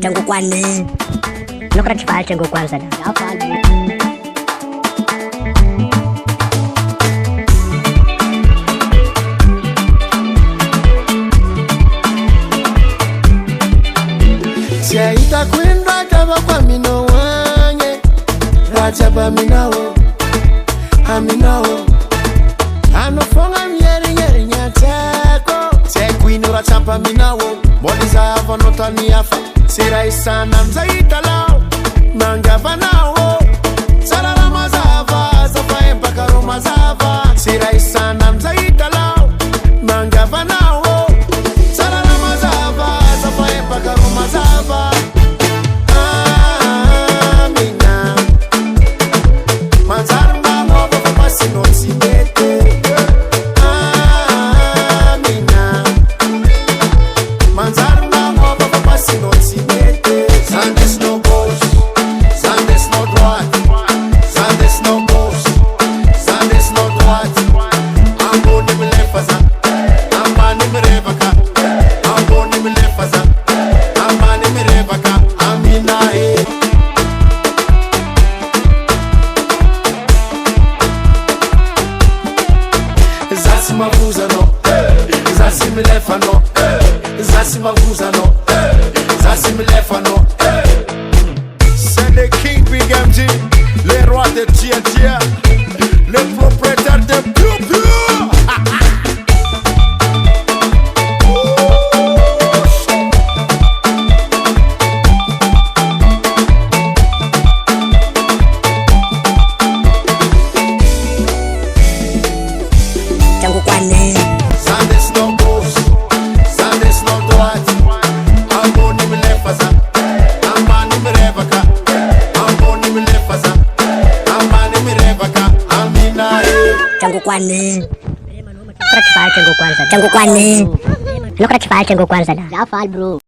Tsangokoany. Nokra tsy faly Tsangokoany zala. Ya faly. Siaita kwenda kama kwa minowange Rajaba minawo Aminawo Anofonga nyeri nyateko Sekuinu rachapa minawo Boliza hava notani yafa Sira isana mzaita lao Mangava nawo Sarara mazava Zafa empaka romazava Sira isana mzaita lao Mangava nawo Sarara mazava Zafa empaka romazava Aminah Manzara mnamo Baba pasi nouveauté Aminah Manzara mnamo Baba pasi nouveauté Zandes no gauche Zandes no droite Zandes no gauche Zandes no droite Ambo ni mlefaza Amba ni mrevaka Ambo ni mlefaza Amba ni mrevaka Aminah Zasi mavuza no Zasi milefa no Zasi mavuza no Zasi milefa no C'est le King Big MG Le roi de Tia Le propriétaire de Piu Piu Tsangokoany. Zandes no gauche Zandes no droite Ambo ni mlefaza Amba ni mrevaka Ambo ni mlefaza Amba ni mrevaka Aminah Tsangokoany. Nokra tsy faly Tsangokoany zala. Tsangokoany. Nokra tsy faly Tsangokoany zala. Ya faly bro.